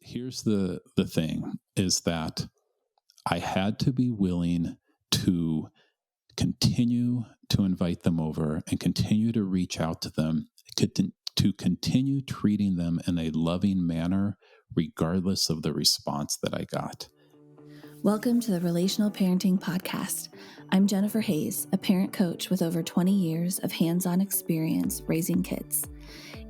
Here's the thing is that I had to be willing to continue to invite them over and continue to reach out to them, to continue treating them in a loving manner, regardless of the response that I got. Welcome to the Relational Parenting Podcast. I'm Jennifer Hayes, a parent coach with over 20 years of hands-on experience raising kids.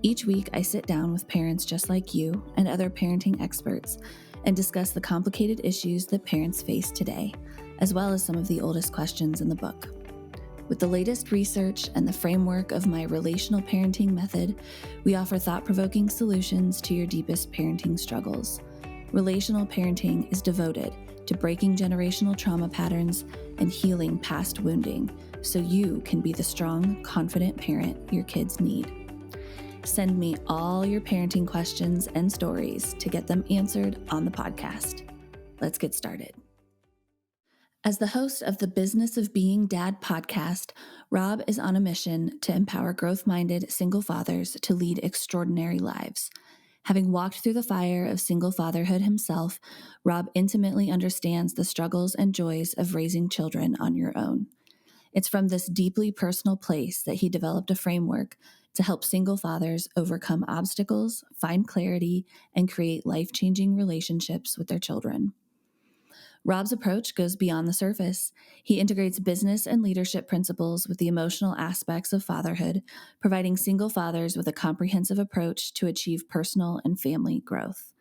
Each week, I sit down with parents just like you and other parenting experts and discuss the complicated issues that parents face today, as well as some of the oldest questions in the book. With the latest research and the framework of my relational parenting method, we offer thought-provoking solutions to your deepest parenting struggles. Relational parenting is devoted to breaking generational trauma patterns and healing past wounding so you can be the strong, confident parent your kids need. Send me all your parenting questions and stories to get them answered on the podcast. Let's get started. As the host of the Business of Being Dad podcast, Rob is on a mission to empower growth-minded single fathers to lead extraordinary lives. Having walked through the fire of single fatherhood himself, Rob intimately understands the struggles and joys of raising children on your own. It's from this deeply personal place that he developed a framework to help single fathers overcome obstacles, find clarity, and create life-changing relationships with their children. Rob's approach goes beyond the surface. He integrates business and leadership principles with the emotional aspects of fatherhood, providing single fathers with a comprehensive approach to achieve personal and family growth.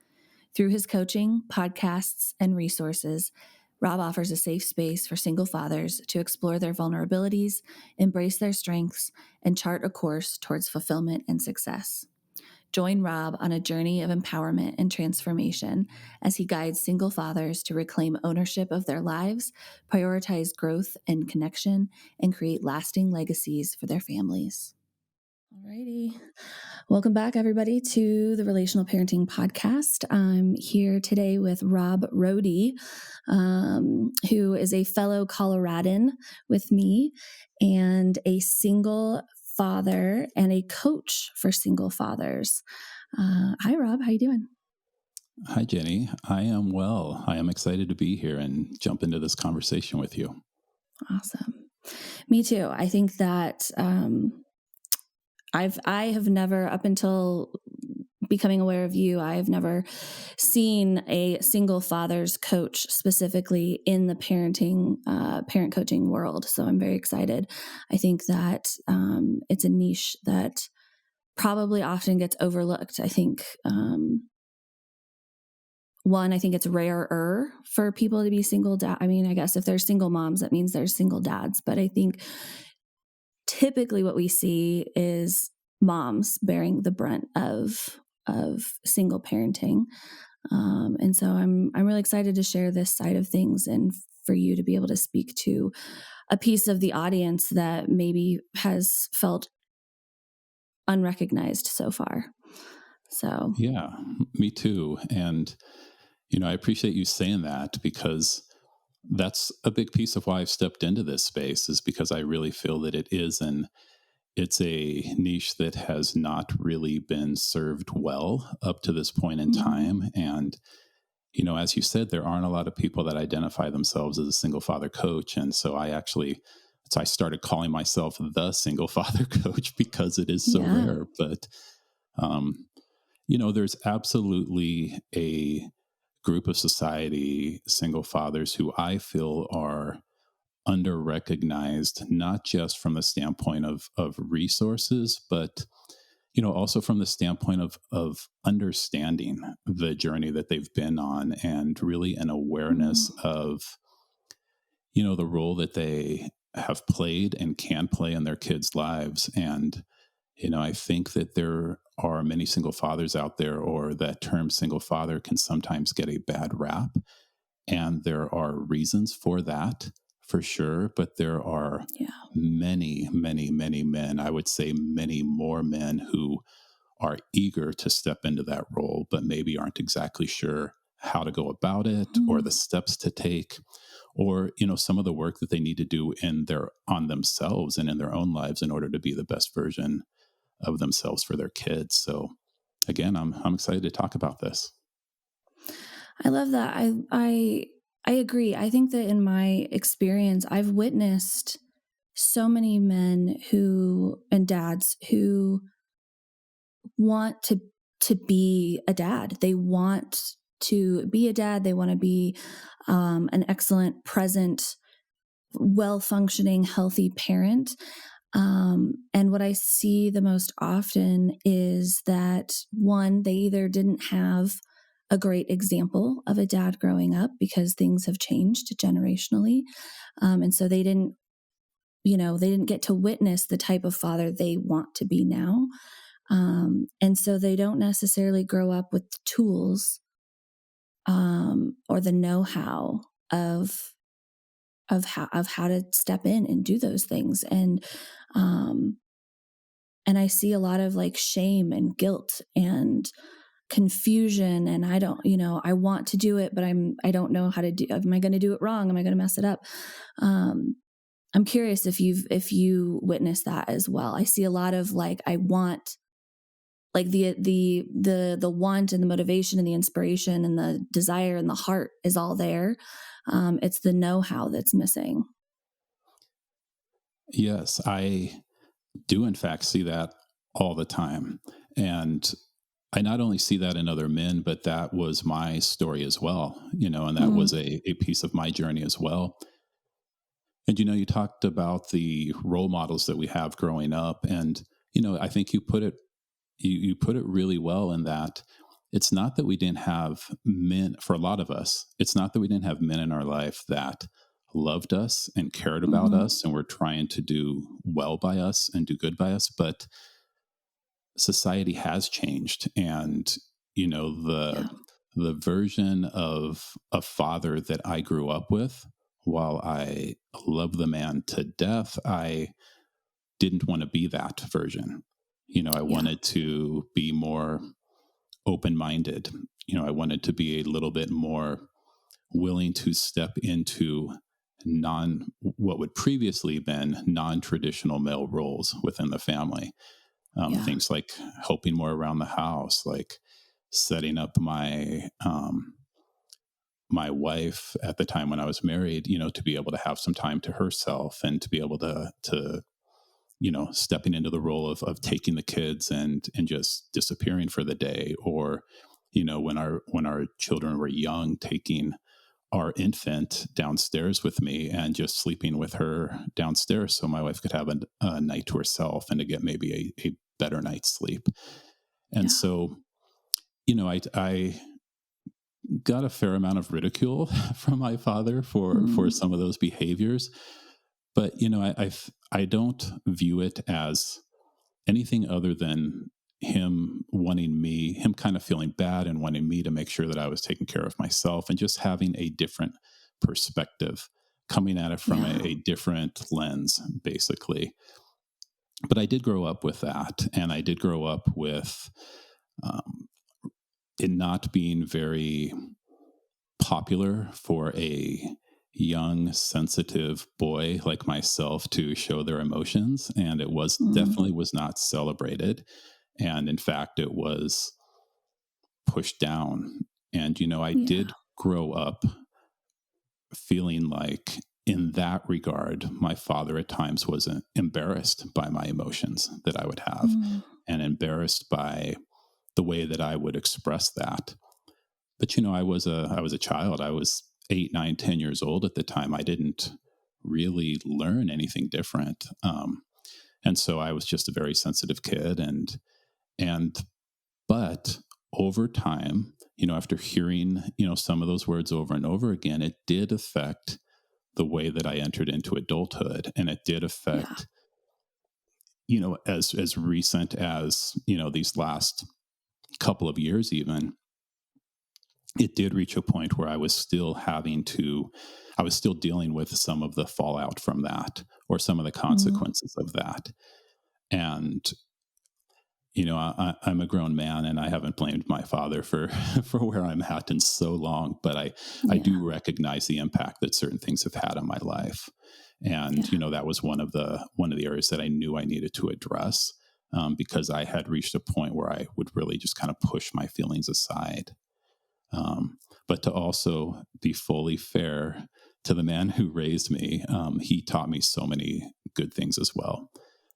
Through his coaching, podcasts, and resources, Rob offers a safe space for single fathers to explore their vulnerabilities, embrace their strengths, and chart a course towards fulfillment and success. Join Rob on a journey of empowerment and transformation as he guides single fathers to reclaim ownership of their lives, prioritize growth and connection, and create lasting legacies for their families. Alrighty. Welcome back, everybody, to the Relational Parenting Podcast. I'm here today with Rob Rohde, who is a fellow Coloradan with me and a single father and a coach for single fathers. Hi, Rob. How you doing? Hi, Jenny. I am well. I am excited to be here and jump into this conversation with you. Awesome. Me too. I think that I have never, up until becoming aware of you, I have never seen a single father's coach specifically in the parent coaching world. So I'm very excited. I think that it's a niche that probably often gets overlooked. I think, I think it's rarer for people to be single dad. I mean, I guess if there's single moms, that means there's single dads. But I think typically what we see is moms bearing the brunt of single parenting. And so I'm really excited to share this side of things and for you to be able to speak to a piece of the audience that maybe has felt unrecognized so far. So yeah, me too. And, I appreciate you saying that because that's a big piece of why I've stepped into this space is because I really feel that it's a niche that has not really been served well up to this point in time. And, as you said, there aren't a lot of people that identify themselves as a single father coach. And so I started calling myself the single father coach because it is so rare. But, there's absolutely a group of society, single fathers who I feel are under-recognized, not just from the standpoint of resources, but also from the standpoint of understanding the journey that they've been on and really an awareness of the role that they have played and can play in their kids' lives. And I think that there are many single fathers out there, or that term single father can sometimes get a bad rap, and there are reasons for that. For sure. But there are many, many, many men, I would say many more men who are eager to step into that role, but maybe aren't exactly sure how to go about it or the steps to take, or, some of the work that they need to do on themselves and in their own lives in order to be the best version of themselves for their kids. So again, I'm excited to talk about this. I love that. I agree. I think that in my experience, I've witnessed so many men who and dads who want to be a dad. They want to be a dad. They want to be an excellent, present, well functioning, healthy parent. And what I see the most often is that one, they either didn't have a great example of a dad growing up because things have changed generationally. And so they didn't, they didn't get to witness the type of father they want to be now. And so they don't necessarily grow up with the tools or the know-how of how to step in and do those things. Um, and I see a lot of like shame and guilt and confusion. And I don't, I want to do it, but I don't know how to do. Am I going to do it wrong? Am I going to mess it up? I'm curious if you witnessed that as well. I see a lot of like, I want, like the want and the motivation and the inspiration and the desire and the heart is all there. It's the know-how that's missing. Yes, I do in fact see that all the time. And I not only see that in other men, but that was my story as well, and that was Mm, a piece of my journey as well. And, you talked about the role models that we have growing up. And, I think you put it really well in that it's not that we didn't have men for a lot of us. It's not that we didn't have men in our life that loved us and cared about mm-hmm. us and were trying to do well by us and do good by us, but society has changed. And, the Yeah. the version of a father that I grew up with, while I love the man to death, I didn't want to be that version. I Yeah. wanted to be more open minded. I wanted to be a little bit more willing to step into what would previously been non-traditional male roles within the family. Yeah. Things like helping more around the house, like setting up my wife at the time when I was married, to be able to have some time to herself and to be able to stepping into the role of taking the kids and just disappearing for the day, or when our children were young, taking our infant downstairs with me and just sleeping with her downstairs so my wife could have a night to herself and to get maybe a better night's sleep. And Yeah. so I got a fair amount of ridicule from my father for Mm, some of those behaviors, but I don't view it as anything other than him kind of feeling bad and wanting me to make sure that I was taking care of myself and just having a different perspective, coming at it from yeah. a different lens, basically. But I did grow up with that. And I did grow up with um, it not being very popular for a young, sensitive boy like myself to show their emotions. And it was Mm, definitely was not celebrated. And in fact, it was pushed down. And, I yeah. did grow up feeling like, in that regard, my father at times was embarrassed by my emotions that I would have Mm, and embarrassed by the way that I would express that. But, I was a child. I was 8, 9, 10 years old at the time. I didn't really learn anything different. And so I was just a very sensitive kid. And but over time, after hearing, some of those words over and over again, it did affect the way that I entered into adulthood. And it did yeah. affect, as recent as, these last couple of years, even, it did reach a point where I was still dealing with some of the fallout from that or some of the Mm, consequences of that. And I'm a grown man, and I haven't blamed my father for for where I'm at in so long. But I yeah. do recognize the impact that certain things have had on my life, and Yeah. that was one of the areas that I knew I needed to address, because I had reached a point where I would really just kind of push my feelings aside. but to also be fully fair to the man who raised me. He taught me so many good things as well.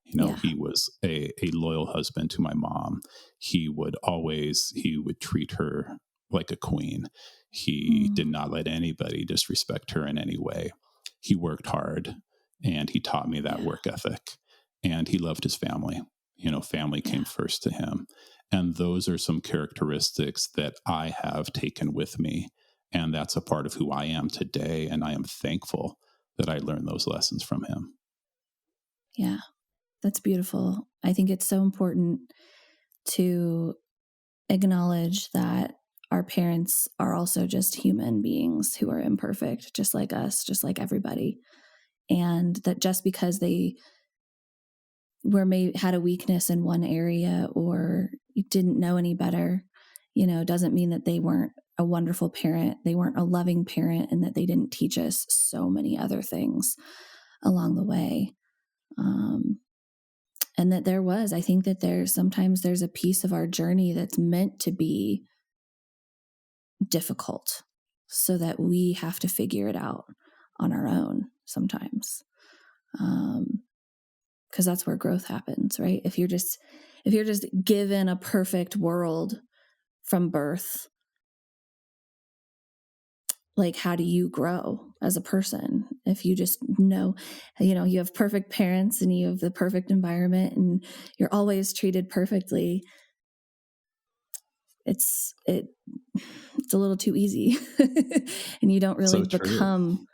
Yeah. He was a loyal husband to my mom. He would treat her like a queen. He Mm, did not let anybody disrespect her in any way. He worked hard, and he taught me that yeah. work ethic, and he loved his family. Family Yeah. came first to him. And those are some characteristics that I have taken with me. And that's a part of who I am today. And I am thankful that I learned those lessons from him. Yeah. That's beautiful. I think it's so important to acknowledge that our parents are also just human beings who are imperfect, just like us, just like everybody. And that just because they had a weakness in one area or didn't know any better, doesn't mean that they weren't a wonderful parent, they weren't a loving parent, and that they didn't teach us so many other things along the way. And that I think that sometimes there's a piece of our journey that's meant to be difficult so that we have to figure it out on our own sometimes. Because that's where growth happens, right? If you're just given a perfect world from birth, like, how do you grow as a person if you just know, you have perfect parents and you have the perfect environment and you're always treated perfectly? It's a little too easy. And you don't really So true. become,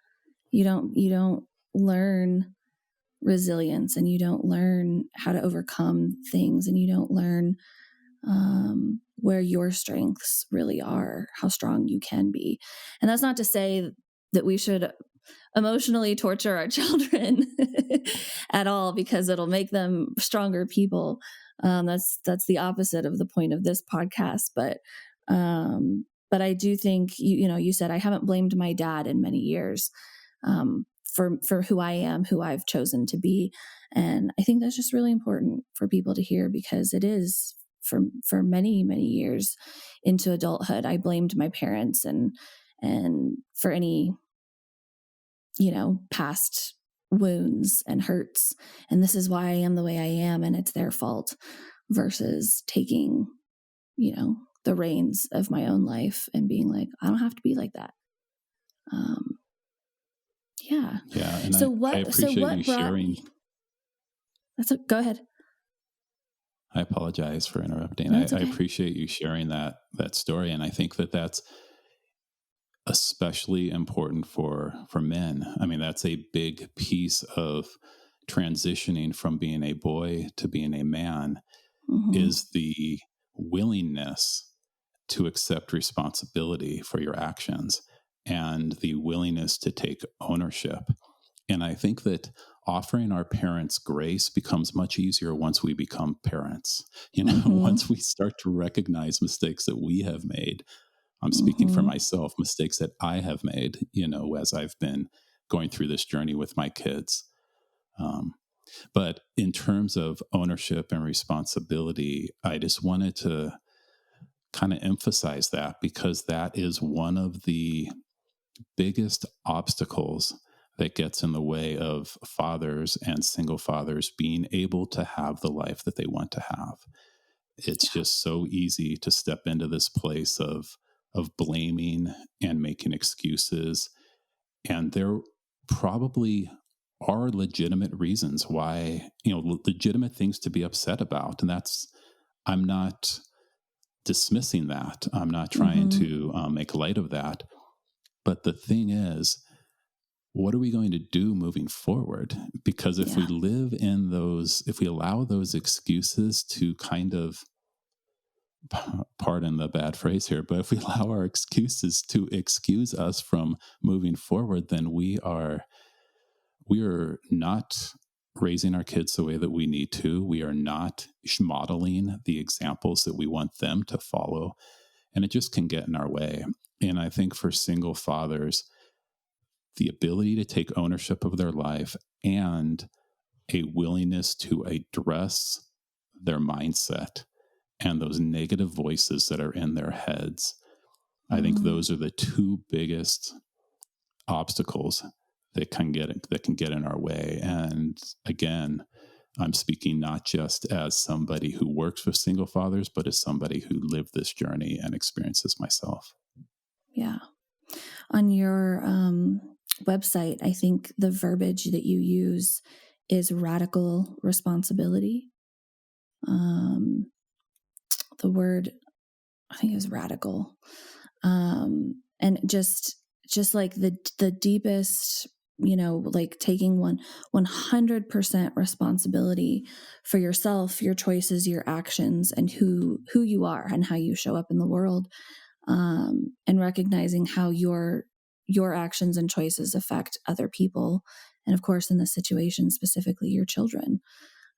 you don't learn resilience, and you don't learn how to overcome things, and you don't learn where your strengths really are, how strong you can be. And that's not to say that we should emotionally torture our children at all, because it'll make them stronger people. That's the opposite of the point of this podcast. But I do think you said I haven't blamed my dad in many years for who I am, who I've chosen to be, and I think that's just really important for people to hear, because it is for many years into adulthood, I blamed my parents and for any past wounds and hurts. And this is why I am the way I am, and it's their fault, versus taking, the reins of my own life and being like, I don't have to be like that. Yeah. Yeah. And So I appreciate you what brought, sharing. go ahead. I apologize for interrupting. No, I, it's I okay. appreciate you sharing that story. And I think that that's especially important for men. I mean, that's a big piece of transitioning from being a boy to being a man, Mm-hmm. is the willingness to accept responsibility for your actions and the willingness to take ownership. And I think that offering our parents grace becomes much easier once we become parents. Mm-hmm. Once we start to recognize mistakes that we have made. I'm speaking for Mm-hmm. myself, mistakes that I have made, as I've been going through this journey with my kids. But in terms of ownership and responsibility, I just wanted to kind of emphasize that, because that is one of the biggest obstacles that gets in the way of fathers and single fathers being able to have the life that they want to have. It's Yeah. just so easy to step into this place of blaming and making excuses, and there probably are legitimate reasons why, legitimate things to be upset about, and I'm not dismissing that. I'm not trying Mm-hmm. to make light of that. But the thing is, what are we going to do moving forward? Because if we Yeah. if we allow those excuses to kind of, pardon the bad phrase here, but if we allow our excuses to excuse us from moving forward, then we are not raising our kids the way that we need to. We are not modeling the examples that we want them to follow. And it just can get in our way. And I think for single fathers, the ability to take ownership of their life and a willingness to address their mindset and those negative voices that are in their heads I think those are the two biggest obstacles that can get in our way. And again, I'm speaking not just as somebody who works with single fathers, but as somebody who lived this journey and experienced this myself. Yeah. On your website, I think the verbiage that you use is radical responsibility. The word, I think it was radical. And just like the deepest, like taking 100% responsibility for yourself, your choices, your actions, and who you are and how you show up in the world, and recognizing how your actions and choices affect other people, and of course in this situation specifically your children.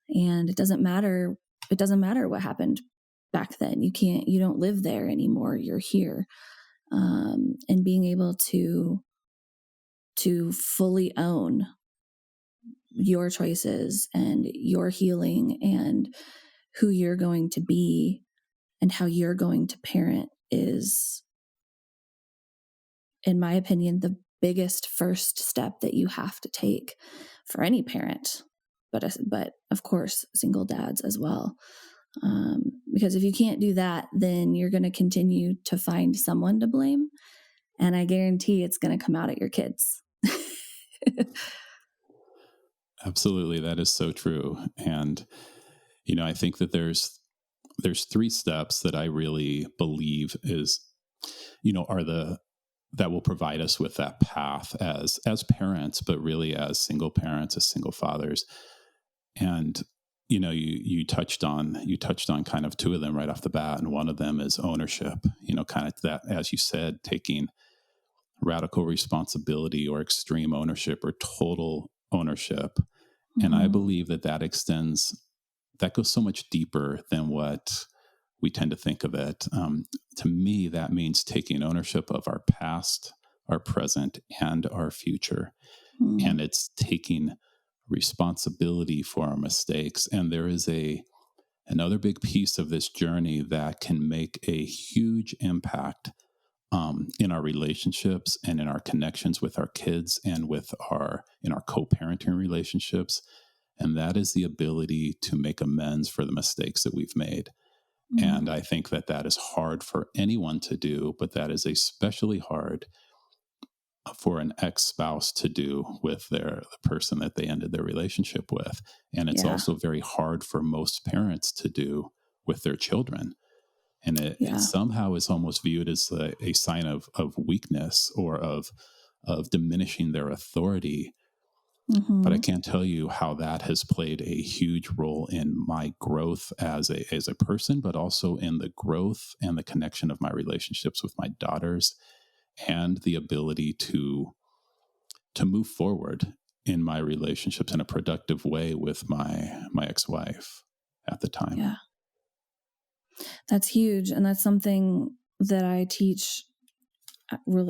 And it doesn't matter what happened back then. You don't live there anymore, you're here. And being able to fully own your choices and your healing and who you're going to be and how you're going to parent is, in my opinion, the biggest first step that you have to take for any parent, but of course single dads as well. Because if you can't do that, then you're going to continue to find someone to blame, and I guarantee it's going to come out at your kids. Absolutely, that is so true. And I think that there's three steps that I really believe are the that will provide us with that path as parents, but really as single parents, as single fathers. And you touched on kind of two of them right off the bat, and one of them is ownership. Kind of that, as you said, taking radical responsibility or extreme ownership or total ownership. And I believe that goes so much deeper than what we tend to think of it. To me, that means taking ownership of our past, our present, and our future. And it's taking responsibility for our mistakes. And there is another big piece of this journey that can make a huge impact in our relationships and in our connections with our kids and in our co-parenting relationships. And that is the ability to make amends for the mistakes that we've made. And I think that is hard for anyone to do, but that is especially hard for an ex-spouse to do with the person that they ended their relationship with. And it's also very hard for most parents to do with their children. And it somehow is almost viewed as a sign of weakness or of diminishing their authority. But I can't tell you how that has played a huge role in my growth as a person, but also in the growth and the connection of my relationships with my daughters and the ability to move forward in my relationships in a productive way with my ex-wife at the time. Yeah. That's huge. And that's something that I teach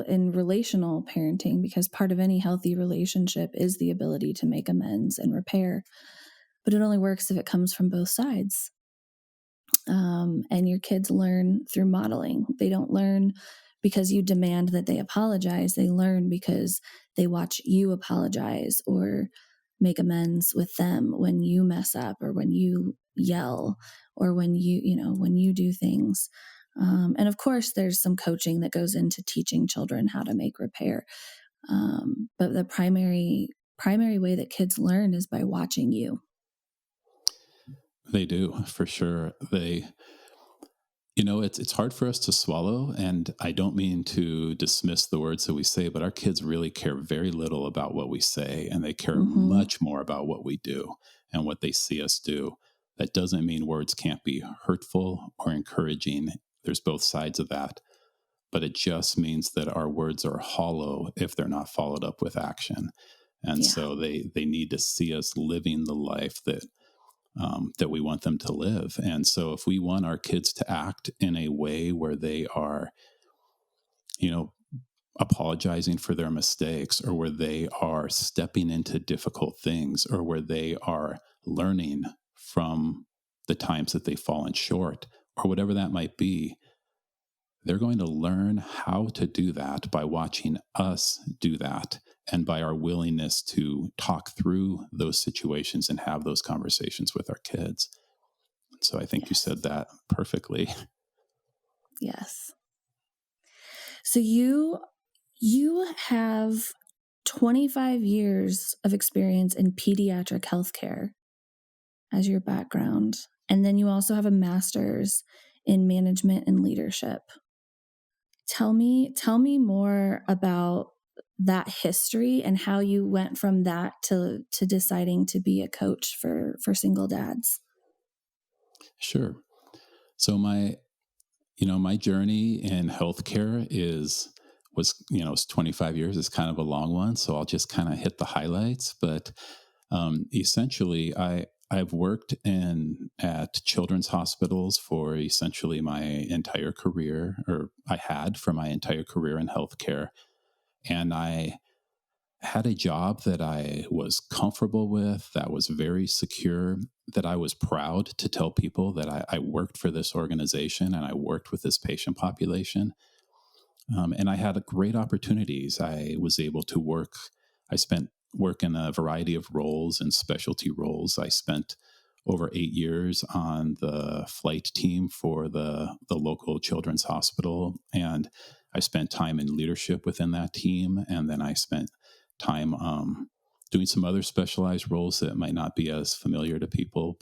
in relational parenting, because part of any healthy relationship is the ability to make amends and repair. But it only works if it comes from both sides. And your kids learn through modeling. They don't learn because you demand that they apologize. They learn because they watch you apologize or make amends with them when you mess up or when you yell or when you do things. And of course, there's some coaching that goes into teaching children how to make repair. But the primary way that kids learn is by watching you. They do, for sure. It's hard for us to swallow, and I don't mean to dismiss the words that we say, but our kids really care very little about what we say, and they care much more about what we do and what they see us do. That doesn't mean words can't be hurtful or encouraging. There's both sides of that. But it just means that our words are hollow if they're not followed up with action. And so they need to see us living the life that we want them to live. And so if we want our kids to act in a way where they are, apologizing for their mistakes, or where they are stepping into difficult things, or where they are learning from the times that they've fallen short, or whatever that might be, they're going to learn how to do that by watching us do that and by our willingness to talk through those situations and have those conversations with our kids. So I think you Yes. said that perfectly. Yes. So you have 25 years of experience in pediatric healthcare as your background. And then you also have a master's in management and leadership. Tell me more about that history and how you went from that to deciding to be a coach for single dads. Sure. So my journey in healthcare was 25 years. Is kind of a long one, so I'll just kind of hit the highlights. But essentially, I've worked at children's hospitals for essentially my entire career, or I had for my entire career in healthcare, and I had a job that I was comfortable with, that was very secure, that I was proud to tell people that I worked for this organization and I worked with this patient population. And I had great opportunities. I was able to I spent work in a variety of roles and specialty roles. I spent over 8 years on the flight team for the local children's hospital. And I spent time in leadership within that team. And then I spent time doing some other specialized roles that might not be as familiar to people.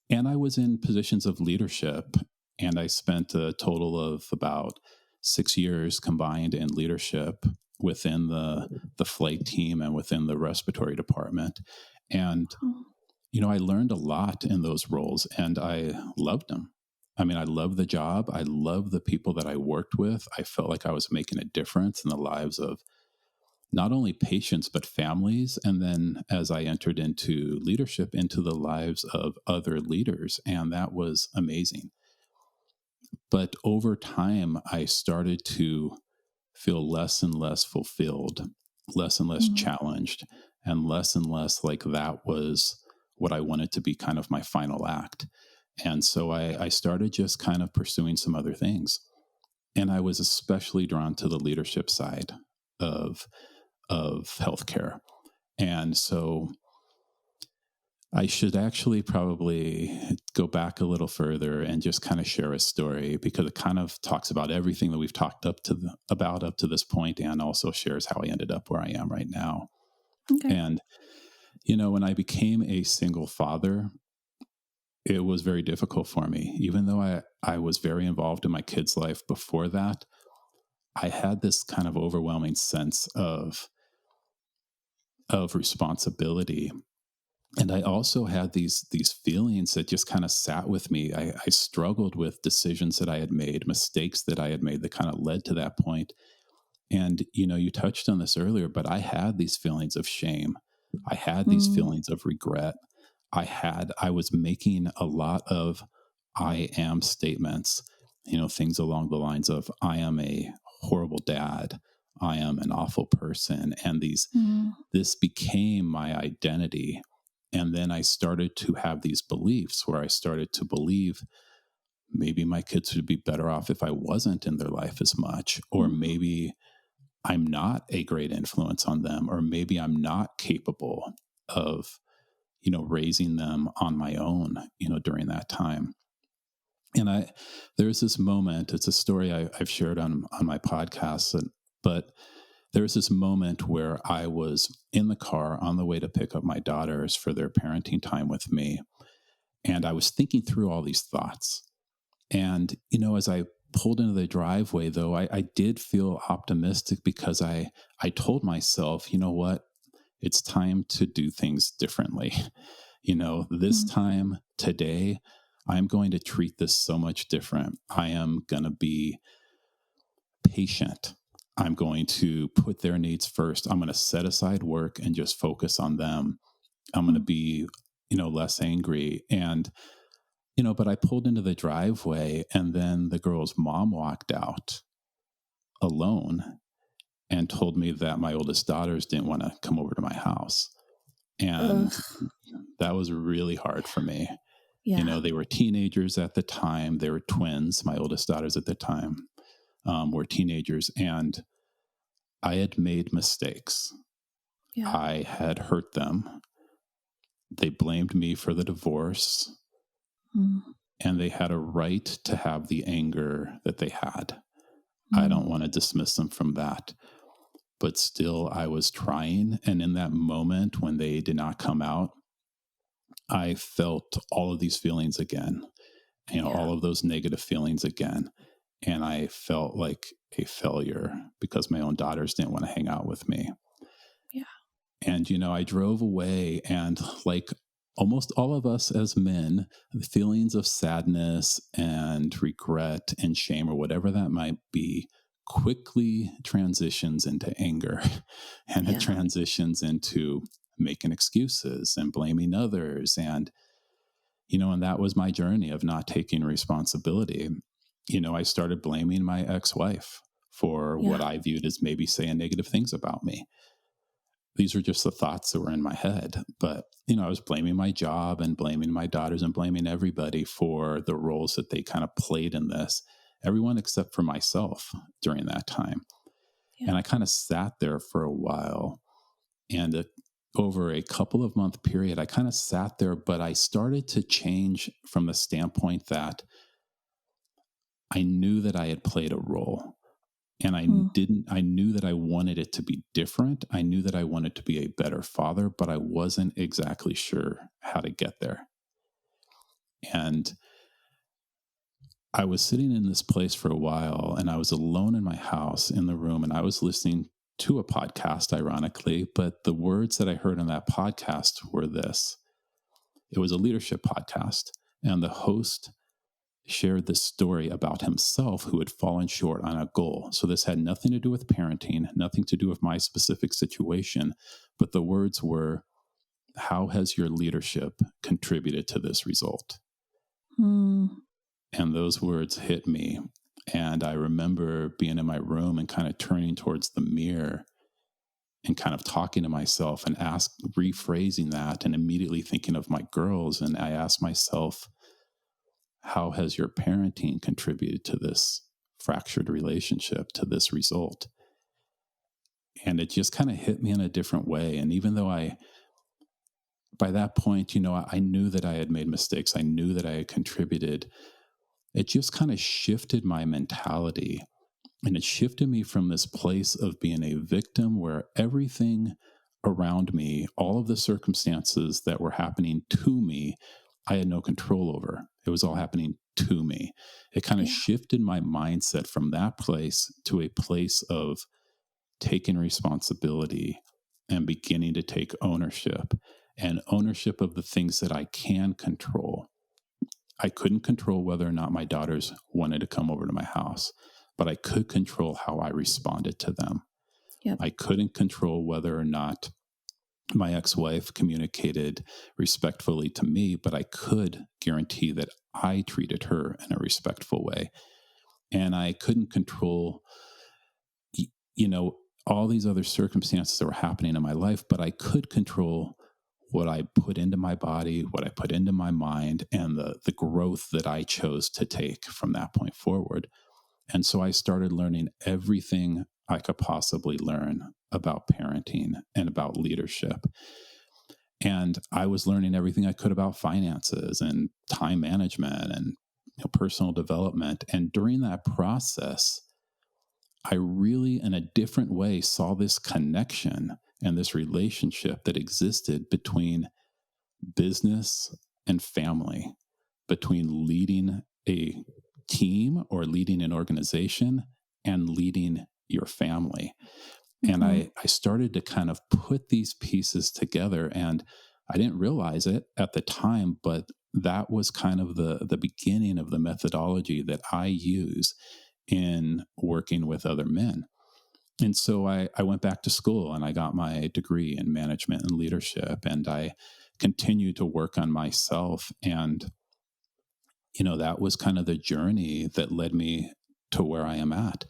And I was in positions of leadership, and I spent a total of about 6 years combined in leadership within the flight team and within the respiratory department. And I learned a lot in those roles, and I loved them. I mean, I loved the job. I loved the people that I worked with. I felt like I was making a difference in the lives of not only patients, but families. And then as I entered into leadership, into the lives of other leaders. And that was amazing. But over time, I started to feel less and less fulfilled, less and less Mm-hmm. challenged, and less like that was what I wanted to be kind of my final act. And so I started just kind of pursuing some other things. And I was especially drawn to the leadership side of healthcare. And so I should actually probably go back a little further and just kind of share a story, because it kind of talks about everything that we've talked about up to this point, and also shares how I ended up where I am right now. Okay. And when I became a single father, it was very difficult for me. Even though I was very involved in my kid's life before that, I had this kind of overwhelming sense of responsibility. And I also had these feelings that just kind of sat with me. I struggled with decisions that I had made, mistakes that I had made that kind of led to that point. And you touched on this earlier, but I had these feelings of shame. I had these Mm-hmm. feelings of regret. I was making a lot of I am statements, things along the lines of I am a horrible dad, I am an awful person, and this became my identity. And then I started to have these beliefs where I started to believe maybe my kids would be better off if I wasn't in their life as much, or Mm-hmm. maybe I'm not a great influence on them, or maybe I'm not capable of, raising them on my own, during that time. And there's this moment, it's a story I've shared on my podcast, but there was this moment where I was in the car on the way to pick up my daughters for their parenting time with me. And I was thinking through all these thoughts. And, as I pulled into the driveway, though, I did feel optimistic, because I told myself, you know what? It's time to do things differently. This time, today, I'm going to treat this so much different. I am going to be patient. I'm going to put their needs first. I'm going to set aside work and just focus on them. I'm going to be, less angry. And, but I pulled into the driveway, and then the girl's mom walked out alone and told me that my oldest daughters didn't want to come over to my house. And Ugh. that was really hard for me. Yeah. They were teenagers at the time. They were twins. My oldest daughters at the time were teenagers, and I had made mistakes. Yeah. I had hurt them. They blamed me for the divorce, Mm. and they had a right to have the anger that they had. I don't Mm. want to dismiss them from that. But still, I was trying. And in that moment when they did not come out, I felt all of these feelings again, Yeah. all of those negative feelings again. And I felt like a failure because my own daughters didn't want to hang out with me. Yeah. And, I drove away, and like almost all of us as men, the feelings of sadness and regret and shame or whatever that might be quickly transitions into anger and it Yeah. transitions into making excuses and blaming others. And that was my journey of not taking responsibility. I started blaming my ex-wife for what Yeah. I viewed as maybe saying negative things about me. These were just the thoughts that were in my head. But, I was blaming my job and blaming my daughters and blaming everybody for the roles that they kind of played in this, everyone except for myself during that time. Yeah. And I kind of sat there for a while, and over a couple of month period, I kind of sat there, but I started to change from the standpoint that I knew that I had played a role. And Mm. I knew that I wanted it to be different. I knew that I wanted to be a better father, but I wasn't exactly sure how to get there. And I was sitting in this place for a while, and I was alone in my house in the room, and I was listening to a podcast, ironically, but the words that I heard on that podcast were this. It was a leadership podcast, and the host shared this story about himself who had fallen short on a goal. So this had nothing to do with parenting, nothing to do with my specific situation, but the words were, "How has your leadership contributed to this result?" Mm. And those words hit me. And I remember being in my room and kind of turning towards the mirror and kind of talking to myself and rephrasing that, and immediately thinking of my girls. And I asked myself, how has your parenting contributed to this fractured relationship, to this result? And it just kind of hit me in a different way. And even though by that point, I knew that I had made mistakes, I knew that I had contributed, it just kind of shifted my mentality. And it shifted me from this place of being a victim where everything around me, all of the circumstances that were happening to me, I had no control over. It was all happening to me. It kind of Yeah. shifted my mindset from that place to a place of taking responsibility and beginning to take ownership, and ownership of the things that I can control. I couldn't control whether or not my daughters wanted to come over to my house, but I could control how I responded to them. Yep. I couldn't control whether or not my ex-wife communicated respectfully to me, but I could guarantee that I treated her in a respectful way. And I couldn't control, you know, all these other circumstances that were happening in my life, but I could control what I put into my body, what I put into my mind, and the growth that I chose to take from that point forward. And so I started learning everything I could possibly learn about parenting and about leadership. And I was learning everything I could about finances and time management and personal development. And during that process, I really, in a different way, saw this connection and this relationship that existed between business and family, between leading a team or leading an organization and leading your family. And Mm-hmm. I started to kind of put these pieces together, and I didn't realize it at the time, but that was kind of the beginning of the methodology that I use in working with other men. And so I went back to school and I got my degree in management and leadership, and I continued to work on myself. And, that was kind of the journey that led me to where I am at.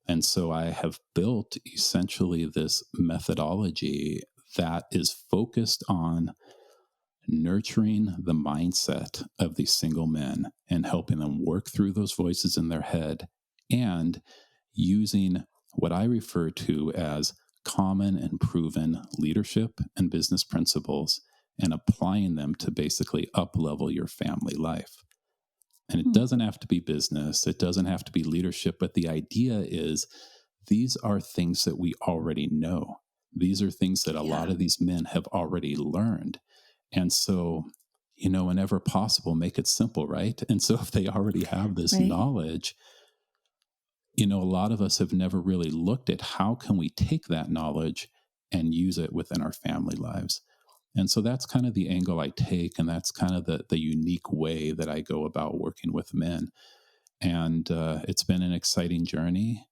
And so I have built essentially this methodology that is focused on nurturing the mindset of these single men and helping them work through those voices in their head, and using what I refer to as common and proven leadership and business principles and applying them to basically up level your family life. And it Hmm. doesn't have to be business, it doesn't have to be leadership, but the idea is these are things that we already know. These are things that a lot Yeah. of these men have already learned. And so, whenever possible, make it simple, right? And so if they already have this Right. knowledge, a lot of us have never really looked at how can we take that knowledge and use it within our family lives. And so that's kind of the angle I take, and that's kind of the unique way that I go about working with men. And it's been an exciting journey,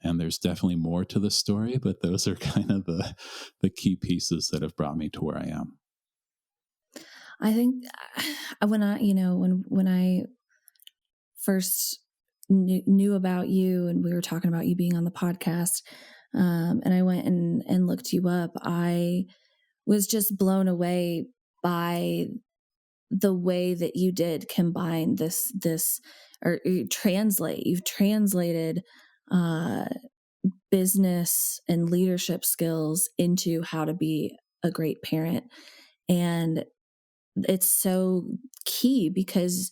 and there's definitely more to the story, but those are kind of the key pieces that have brought me to where I am. I think when I first knew about you, and we were talking about you being on the podcast, and I went and looked you up, I was just blown away by the way that you did combine this or you've translated uh, business and leadership skills into how to be a great parent. And it's so key because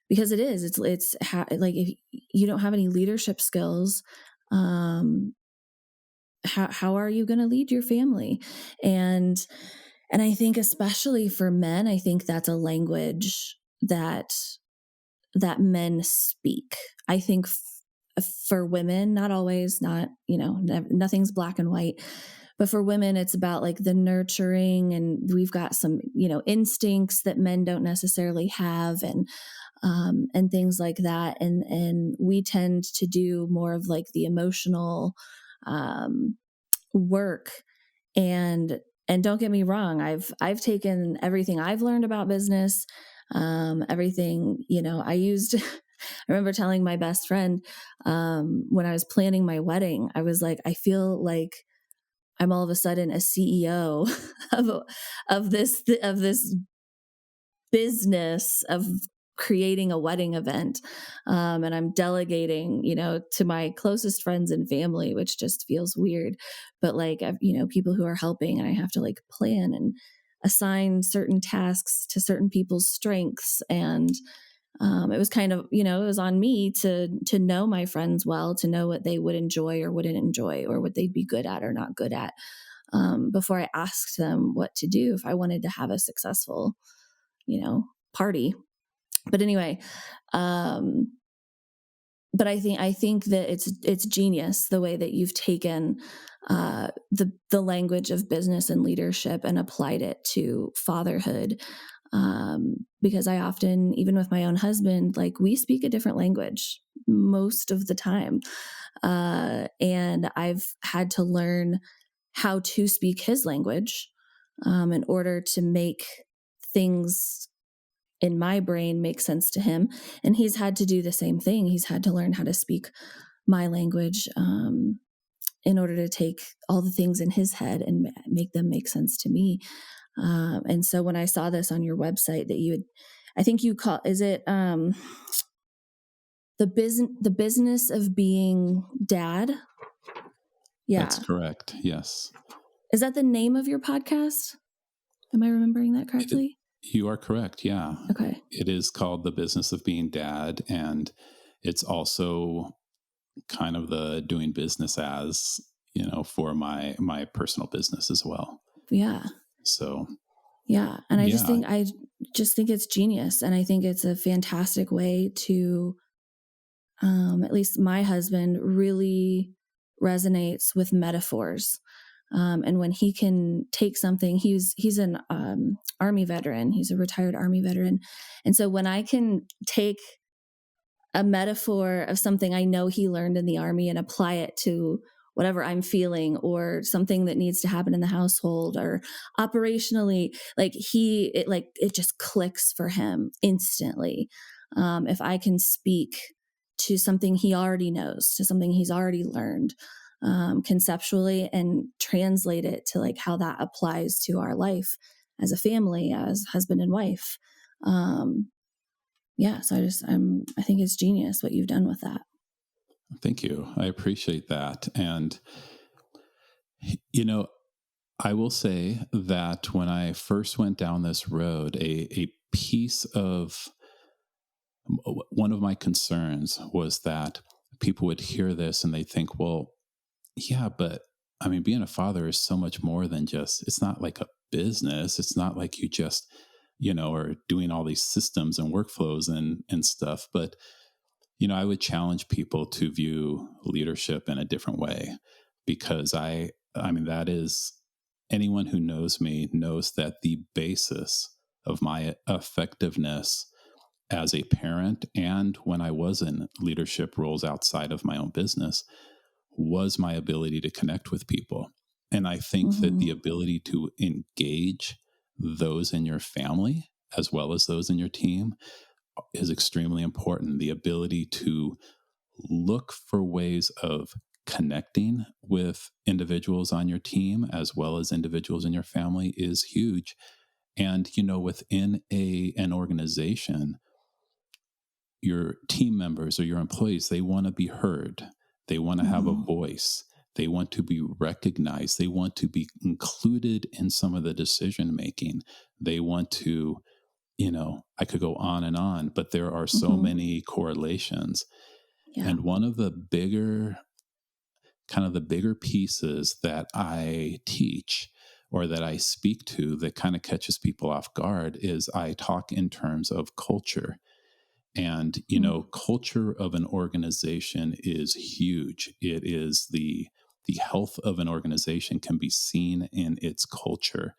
it's how, like, if you don't have any leadership skills, um how are you going to lead your family? And I think especially for men, I think that's a language that men speak. I think for women, not always, not, nothing's black and white, but for women, it's about like the nurturing, and we've got some, instincts that men don't necessarily have, and things like that. And we tend to do more of like the emotional, um, work. And don't get me wrong, I've taken everything I've learned about business, everything, I used. I remember telling my best friend, when I was planning my wedding, I was like, I feel like I'm all of a sudden a CEO of this business of creating a wedding event, and I'm delegating, to my closest friends and family, which just feels weird. But like, people who are helping, and I have to like plan and assign certain tasks to certain people's strengths. And it was kind of, it was on me to know my friends well, to know what they would enjoy or wouldn't enjoy, or what they'd be good at or not good at, before I asked them what to do if I wanted to have a successful, party. But anyway, um, but I think that it's genius the way that you've taken the language of business and leadership and applied it to fatherhood. Because I often, even with my own husband, like, we speak a different language most of the time, and I've had to learn how to speak his language, in order to make things in my brain make sense to him. And he's had to do the same thing. He's had to learn how to speak my language, in order to take all the things in his head and make them make sense to me. And so when I saw this on your website that I think you call, is it, the business of being dad? That's Yeah. correct. Yes. Is that the name of your podcast? Am I remembering that It, correctly? you are correct. Yeah. Okay. It is called The Business of Being Dad. And it's also kind of the doing business as, for my personal business as well. Yeah. So, Yeah. And yeah, I just think it's genius. And I think it's a fantastic way to, at least my husband really resonates with metaphors. And when he can take something, he's an Army veteran. He's a retired Army veteran. And so when I can take a metaphor of something I know he learned in the Army and apply it to whatever I'm feeling, or something that needs to happen in the household or operationally, like, it just clicks for him instantly. If I can speak to something he already knows, to something he's already learned, conceptually, and translate it to like how that applies to our life as a family, as husband and wife. So I think it's genius what you've done with that. Thank you. I appreciate that. And, I will say that when I first went down this road, a piece of one of my concerns was that people would hear this and they think, well, yeah, but I mean, being a father is so much more than just, it's not like a business. It's not like you just, are doing all these systems and workflows and stuff. But, I would challenge people to view leadership in a different way because I mean, that is, anyone who knows me knows that the basis of my effectiveness as a parent and when I was in leadership roles outside of my own business was my ability to connect with people. And I think that Mm-hmm. the ability to engage those in your family as well as those in your team is extremely important. The ability to look for ways of connecting with individuals on your team as well as individuals in your family is huge. And, within an organization, your team members or your employees, they want to be heard. They want to have a Mm-hmm. voice. They want to be recognized. They want to be included in some of the decision making. They want to, I could go on, but there are so Mm-hmm. many correlations. Yeah. And one of the bigger pieces that I teach or that I speak to that kind of catches people off guard is I talk in terms of culture. And, culture of an organization is huge. It is the health of an organization can be seen in its culture.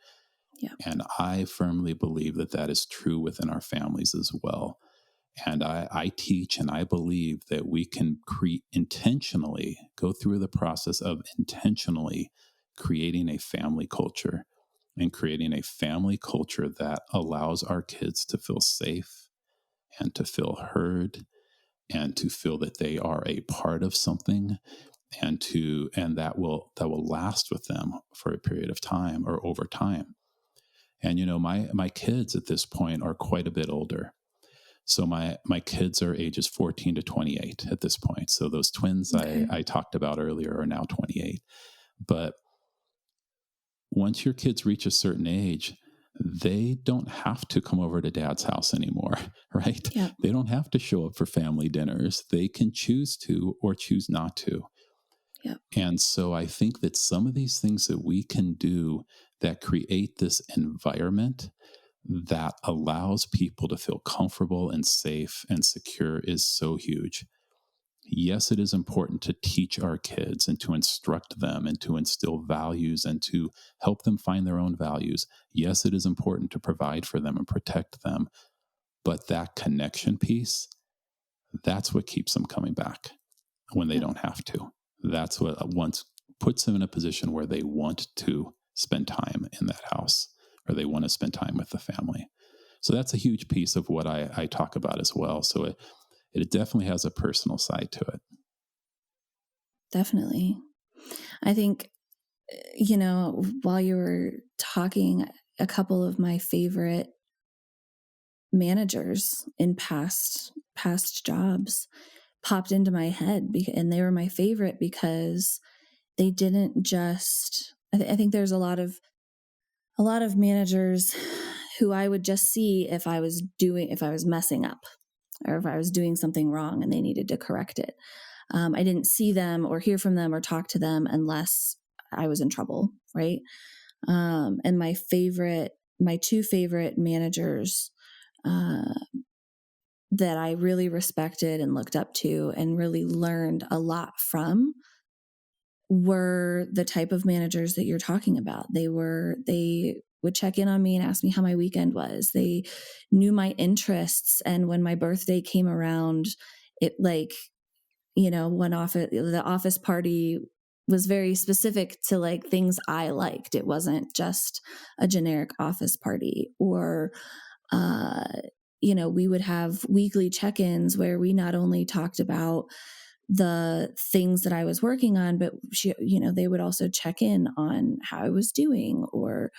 Yeah. And I firmly believe that that is true within our families as well. And I teach and I believe that we can intentionally go through the process of intentionally creating a family culture and creating a family culture that allows our kids to feel safe and to feel heard and to feel that they are a part of something and that will last with them for a period of time or over time. And my kids at this point are quite a bit older. So my kids are ages 14 to 28 at this point. So those twins Okay. I talked about earlier are now 28. But once your kids reach a certain age, they don't have to come over to dad's house anymore, right? Yep. They don't have to show up for family dinners. They can choose to or choose not to. Yep. And so I think that some of these things that we can do that create this environment that allows people to feel comfortable and safe and secure is so huge. Yes, it is important to teach our kids and to instruct them and to instill values and to help them find their own values. Yes, it is important to provide for them and protect them. But that connection piece, that's what keeps them coming back when they Yep. don't have to. That's what once puts them in a position where they want to spend time in that house or they want to spend time with the family. So that's a huge piece of what I talk about as well. So it definitely has a personal side to it. Definitely. I think, while you were talking, a couple of my favorite managers in past jobs popped into my head, and they were my favorite because they didn't just. I think there's a lot of managers who I would just see if I was messing up or if I was doing something wrong and they needed to correct it. I didn't see them or hear from them or talk to them unless I was in trouble, right? And my two favorite managers that I really respected and looked up to and really learned a lot from were the type of managers that you're talking about. They would check in on me and ask me how my weekend was. They knew my interests. And when my birthday came around, it the office party was very specific to like things I liked. It wasn't just a generic office party. Or we would have weekly check-ins where we not only talked about the things that I was working on, but they would also check in on how I was doing or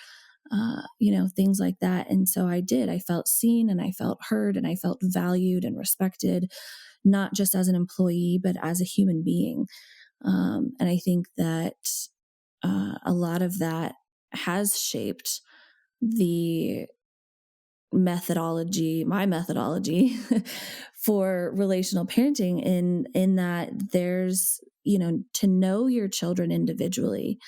things like that. And so I did. I felt seen and I felt heard and I felt valued and respected, not just as an employee, but as a human being. And I think that a lot of that has shaped the my methodology for relational parenting in that there's, to know your children individually,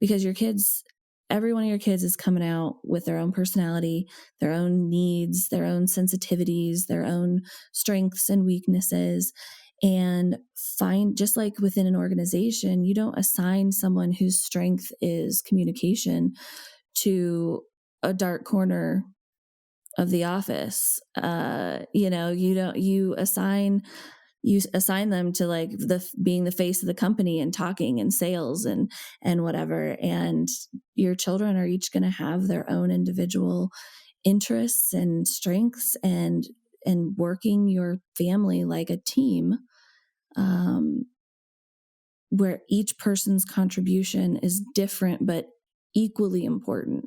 because every one of your kids is coming out with their own personality, their own needs, their own sensitivities, their own strengths and weaknesses. And just like within an organization, you don't assign someone whose strength is communication to a dark corner of the office. You assign them to like being the face of the company and talking and sales and whatever. And your children are each going to have their own individual interests and strengths, and working your family like a team, where each person's contribution is different but equally important,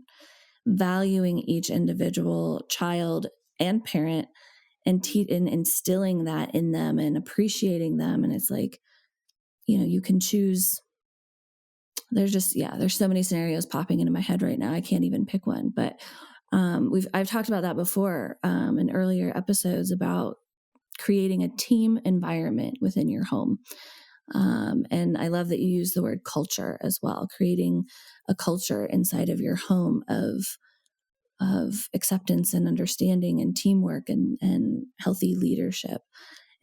valuing each individual child and parent, and instilling that in them and appreciating them. And it's like, you can choose. There's so many scenarios popping into my head right now. I can't even pick one, but I've talked about that before in earlier episodes about creating a team environment within your home. And I love that you use the word culture as well, creating a culture inside of your home of acceptance and understanding and teamwork and healthy leadership.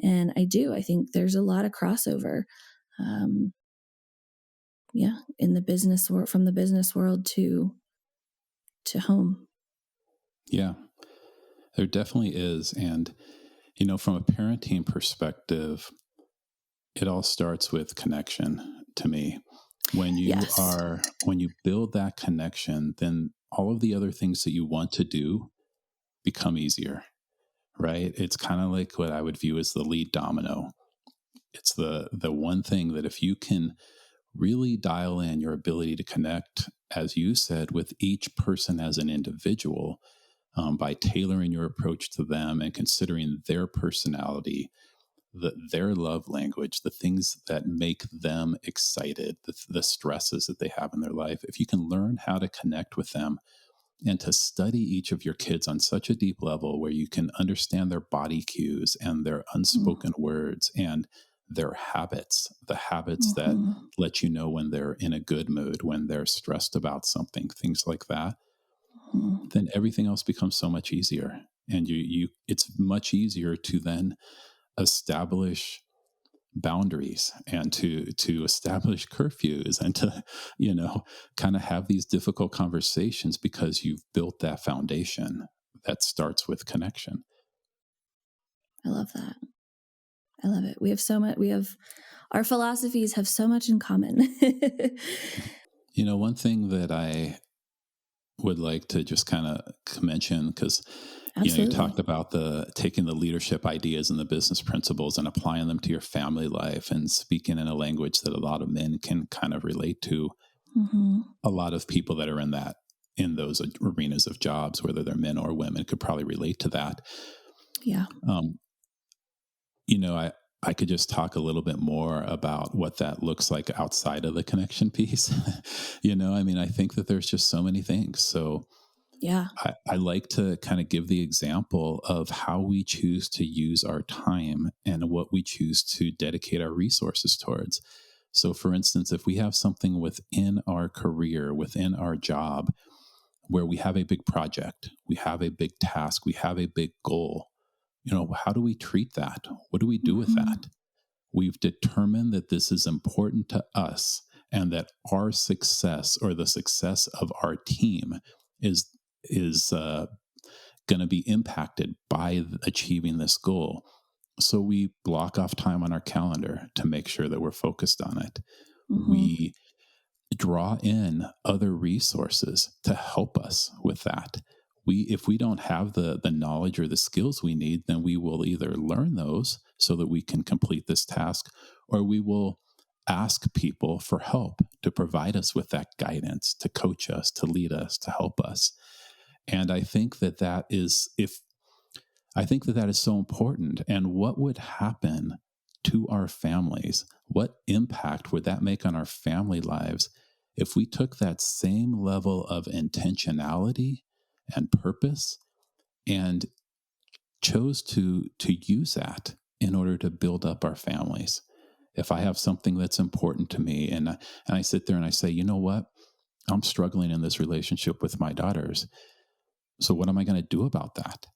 And I think there's a lot of crossover, in the business world, from the business world to home. Yeah, there definitely is. And, from a parenting perspective, it all starts with connection to me. When you Yes. when you build that connection, then all of the other things that you want to do become easier, right? It's kind of like what I would view as the lead domino. It's the one thing that if you can really dial in your ability to connect, as you said, with each person as an individual, by tailoring your approach to them and considering their personality, their love language, the things that make them excited, the stresses that they have in their life. If you can learn how to connect with them and to study each of your kids on such a deep level where you can understand their body cues and their unspoken words and their habits, the habits that let you know when they're in a good mood, when they're stressed about something, things like that, then everything else becomes so much easier. And it's much easier to then establish boundaries and to establish curfews and to kind of have these difficult conversations because you've built that foundation that starts with connection. I love that. I love it. Our philosophies have so much in common. One thing that I would like to just kind of mention, because you talked about taking the leadership ideas and the business principles and applying them to your family life and speaking in a language that a lot of men can kind of relate to. A lot of people that are in those arenas of jobs, whether they're men or women, could probably relate to that. Yeah. I could just talk a little bit more about what that looks like outside of the connection piece. I think that there's just so many things. So yeah, I like to kind of give the example of how we choose to use our time and what we choose to dedicate our resources towards. So, for instance, if we have something within our career, within our job, where we have a big project, we have a big task, we have a big goal, how do we treat that? What do we do with that? We've determined that this is important to us and that our success or the success of our team is going to be impacted by achieving this goal. So we block off time on our calendar to make sure that we're focused on it. We draw in other resources to help us with that. If we don't have the knowledge or the skills we need, then we will either learn those so that we can complete this task, or we will ask people for help to provide us with that guidance, to coach us, to lead us, to help us. And I think that that is, if I think that that is so important. And what would happen to our families? What impact would that make on our family lives if we took that same level of intentionality and purpose and chose to use that in order to build up our families? If I have something that's important to me, and I sit there and I say, you know what, I'm struggling in this relationship with my daughters. So what am I going to do about that?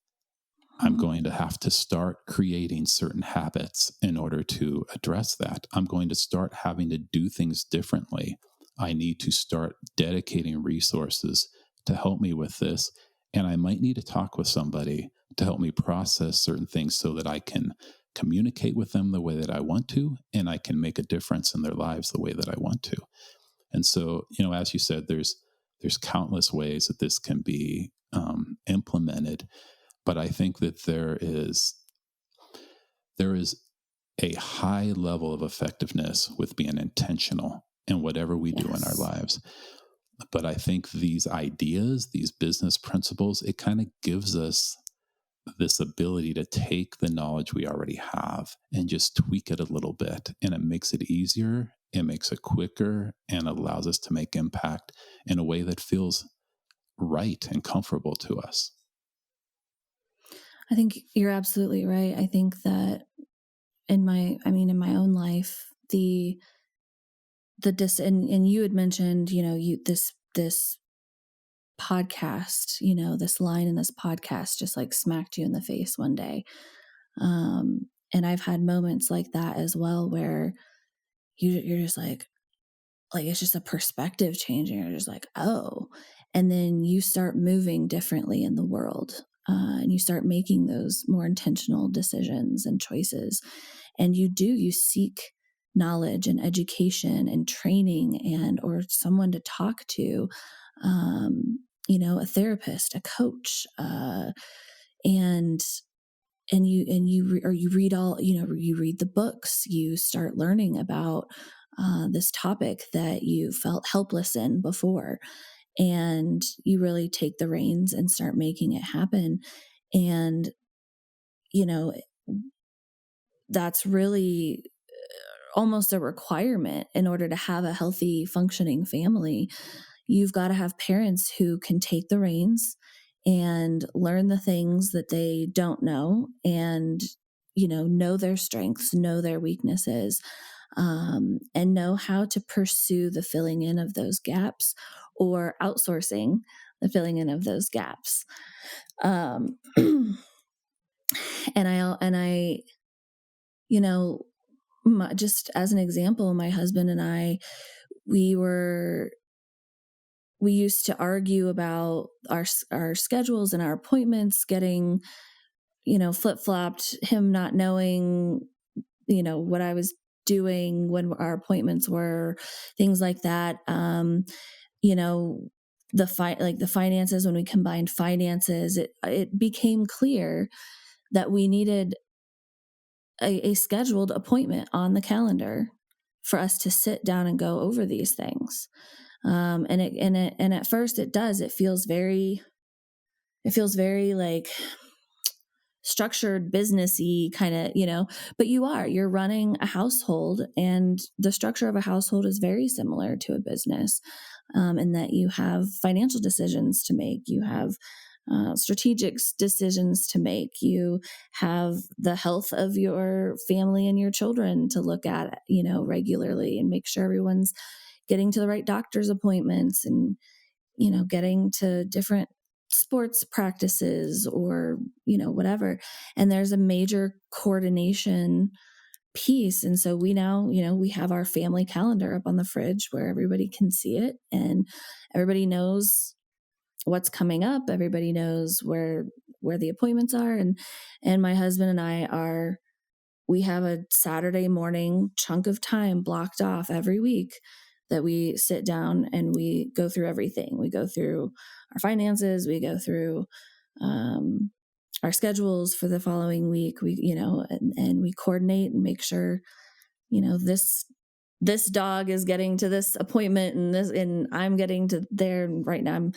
I'm going to have to start creating certain habits in order to address that. I'm going to start having to do things differently. I need to start dedicating resources to help me with this. And I might need to talk with somebody to help me process certain things so that I can communicate with them the way that I want to, and I can make a difference in their lives the way that I want to. And so, as you said, there's countless ways that this can be implemented, but I think that there is a high level of effectiveness with being intentional in whatever we do in our Yes. lives. But I think these ideas, these business principles, it kind of gives us this ability to take the knowledge we already have and just tweak it a little bit. And it makes it easier, it makes it quicker, and allows us to make impact in a way that feels right and comfortable to us. I think you're absolutely right. I think that in my own life, and you had mentioned, this podcast, this line in this podcast just like smacked you in the face one day. And I've had moments like that as well, where you're just like it's just a perspective change, and you're just like, oh, and then you start moving differently in the world. And you start making those more intentional decisions and choices. And you seek knowledge and education and training, and or someone to talk to, a therapist, a coach, and you read all, you read the books, you start learning about this topic that you felt helpless in before, and you really take the reins and start making it happen. And you know that's really almost a requirement in order to have a healthy functioning family. You've got to have parents who can take the reins and learn the things that they don't know, and know their strengths, know their weaknesses, and know how to pursue the filling in of those gaps, or outsourcing the filling in of those gaps. And I just as an example, my husband and I, we used to argue about our schedules and our appointments getting, flip-flopped, him not knowing, what I was doing when our appointments were, things like that. You know, the finances, when we combined finances, it became clear that we needed a scheduled appointment on the calendar for us to sit down and go over these things. And at first it feels very like structured, businessy kind of, but you're running a household, and the structure of a household is very similar to a business, in that you have financial decisions to make, you have strategic decisions to make, you have the health of your family and your children to look at, regularly, and make sure everyone's getting to the right doctor's appointments, and getting to different sports practices, or whatever. And there's a major coordination piece. And so we now, we have our family calendar up on the fridge where everybody can see it, and everybody knows what's coming up, everybody knows where the appointments are. And my husband and we have a Saturday morning chunk of time blocked off every week that we sit down and we go through everything. We go through our finances, we go through our schedules for the following week. We, and we coordinate and make sure, this this dog is getting to this appointment and I'm getting to there. And right now I'm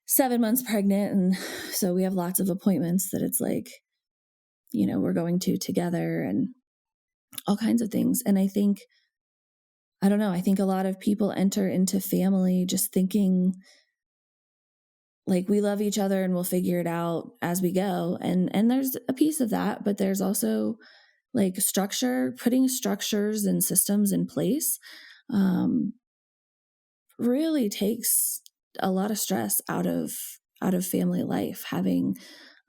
7 months pregnant. And so we have lots of appointments that it's like, we're going to together and all kinds of things. And I think a lot of people enter into family just thinking like we love each other and we'll figure it out as we go. And there's a piece of that, but there's also like putting structures and systems in place really takes a lot of stress out of family life, having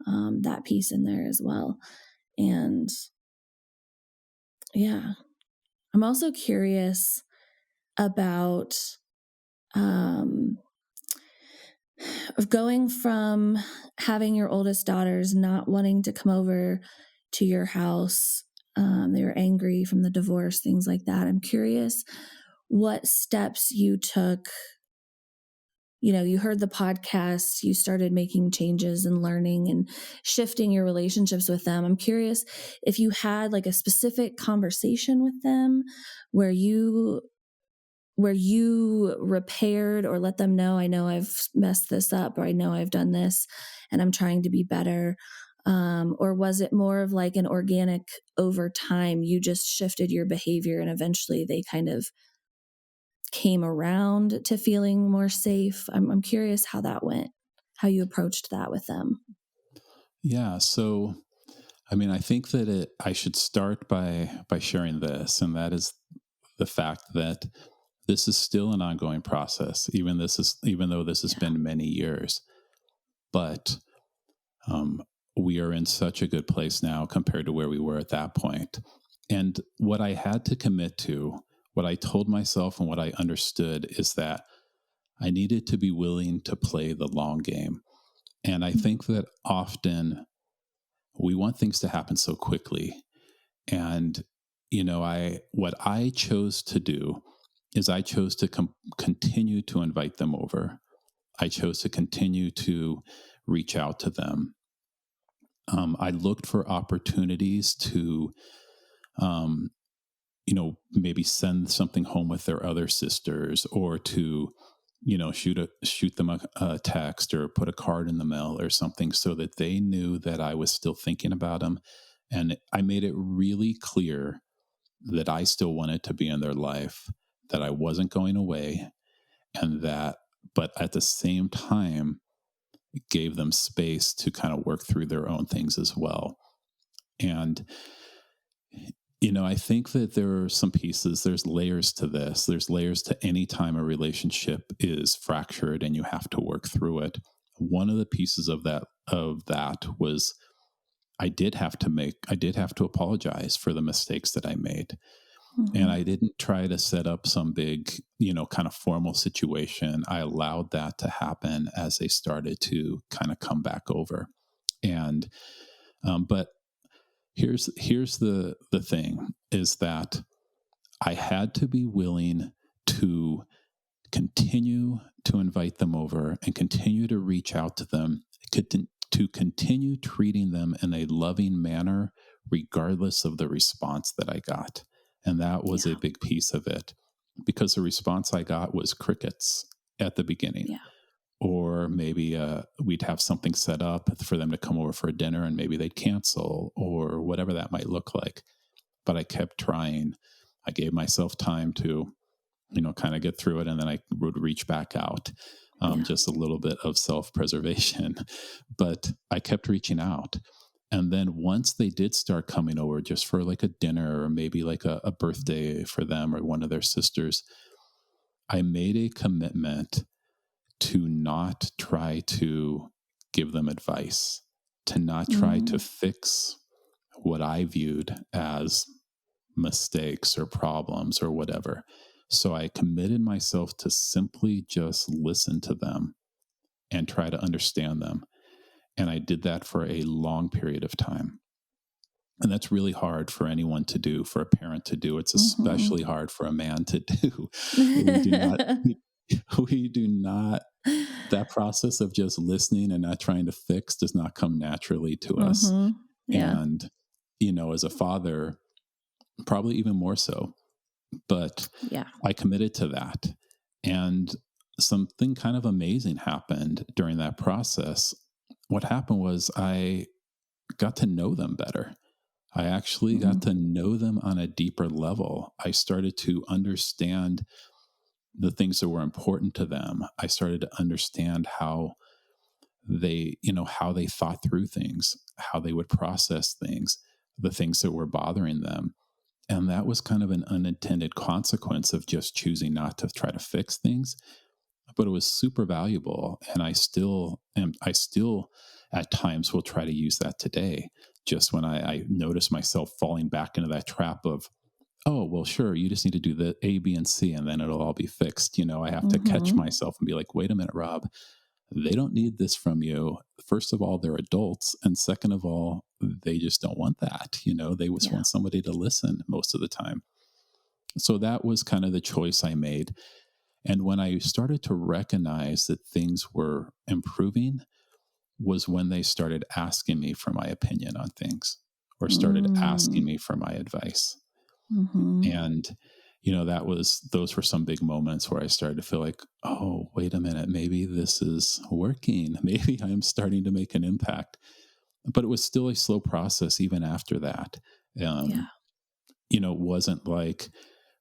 that piece in there as well. And yeah, I'm also curious about of going from having your oldest daughters not wanting to come over to your house. They were angry from the divorce, things like that. I'm curious what steps you took. You heard the podcast, you started making changes and learning and shifting your relationships with them. I'm curious if you had like a specific conversation with them where you repaired or let them know, I know I've messed this up, or I know I've done this and I'm trying to be better. Or was it more of like an organic over time, you just shifted your behavior and eventually they kind of came around to feeling more safe? I'm curious how that went, how you approached that with them. Yeah. So, I think that I should start by sharing this, and that is the fact that this is still an ongoing process, even though this has been many years. But we are in such a good place now compared to where we were at that point. And what I had to commit to, what I told myself and what I understood is that I needed to be willing to play the long game. And I think that often we want things to happen so quickly. And, what I chose to do is I chose to continue to invite them over. I chose to continue to reach out to them. I looked for opportunities to, maybe send something home with their other sisters, or to, shoot them a text or put a card in the mail or something, so that they knew that I was still thinking about them. And I made it really clear that I still wanted to be in their life, that I wasn't going away, but at the same time, it gave them space to kind of work through their own things as well. And, I think that there are some pieces, there's layers to this. There's layers to any time a relationship is fractured and you have to work through it. One of the pieces of that was I did have to apologize for the mistakes that I made. Mm-hmm. And I didn't try to set up some big, kind of formal situation. I allowed that to happen as they started to kind of come back over. And, but here's the thing is that I had to be willing to continue to invite them over and continue to reach out to them, to continue treating them in a loving manner, regardless of the response that I got. And that was a big piece of it, because the response I got was crickets at the beginning. Yeah. Or maybe we'd have something set up for them to come over for dinner and maybe they'd cancel, or whatever that might look like. But I kept trying. I gave myself time to, kind of get through it. And then I would reach back out, just a little bit of self-preservation. But I kept reaching out. And then once they did start coming over just for like a dinner, or maybe like a birthday for them or one of their sisters, I made a commitment to not try to give them advice, to not try to fix what I viewed as mistakes or problems or whatever. So I committed myself to simply just listen to them and try to understand them. And I did that for a long period of time. And that's really hard for anyone to do, for a parent to do. It's especially hard for a man to do. We do not, that process of just listening and not trying to fix does not come naturally to us. Yeah. And, as a father, probably even more so, But Yeah. I committed to that. And something kind of amazing happened during that process. What happened was I got to know them better. I actually got Mm. to know them on a deeper level. I started to understand the things that were important to them. I started to understand how they thought through things, how they would process things, the things that were bothering them. And that was kind of an unintended consequence of just choosing not to try to fix things. But it was super valuable. And I still at times will try to use that today. Just when I notice myself falling back into that trap of, oh, well, sure, you just need to do the A, B, and C, and then it'll all be fixed. I have to catch Mm-hmm. myself and be like, wait a minute, Rob, they don't need this from you. First of all, they're adults. And second of all, they just don't want that. They just Yeah. want somebody to listen most of the time. So that was kind of the choice I made. And when I started to recognize that things were improving was when they started asking me for my opinion on things or started asking Mm. me for my advice. Mm-hmm. And those were some big moments where I started to feel like, oh, wait a minute, maybe this is working. Maybe I'm starting to make an impact. But it was still a slow process even after that. Yeah. Um, it wasn't like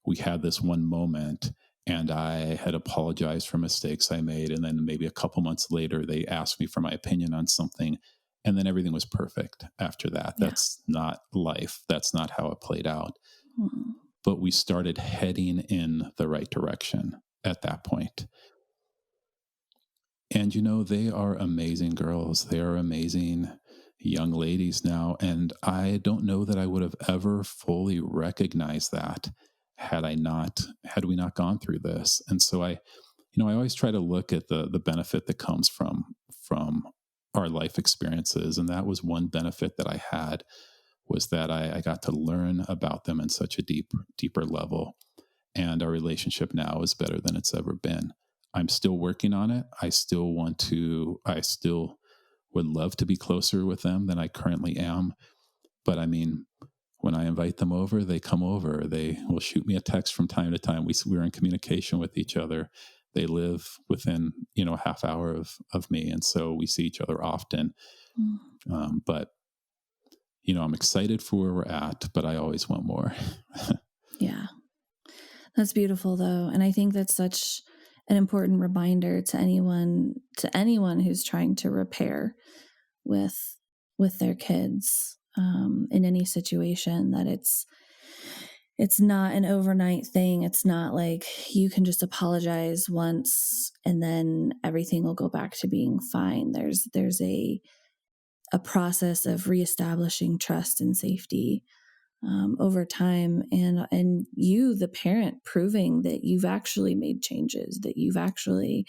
we had this one moment and I had apologized for mistakes I made. And then maybe a couple months later, they asked me for my opinion on something. And then everything was perfect after that. Yeah. That's not life. That's not how it played out. Mm. But we started heading in the right direction at that point. And they are amazing girls. They are amazing young ladies now. And I don't know that I would have ever fully recognized that had we not gone through this. And so I always try to look at the benefit that comes from our life experiences. And that was one benefit that I had was that I got to learn about them in such a deeper level. And our relationship now is better than it's ever been. I'm still working on it. I still would love to be closer with them than I currently am. But I mean, when I invite them over, they come over. They will shoot me a text from time to time. We're in communication with each other. They live within, a half hour of me. And so we see each other often. Mm. But, I'm excited for where we're at, but I always want more. Yeah. That's beautiful though. And I think that's such an important reminder to anyone who's trying to repair with their kids in any situation, that it's not an overnight thing. It's not like you can just apologize once and then everything will go back to being fine. There's a process of reestablishing trust and safety over time, and you, the parent, proving that you've actually made changes, that you've actually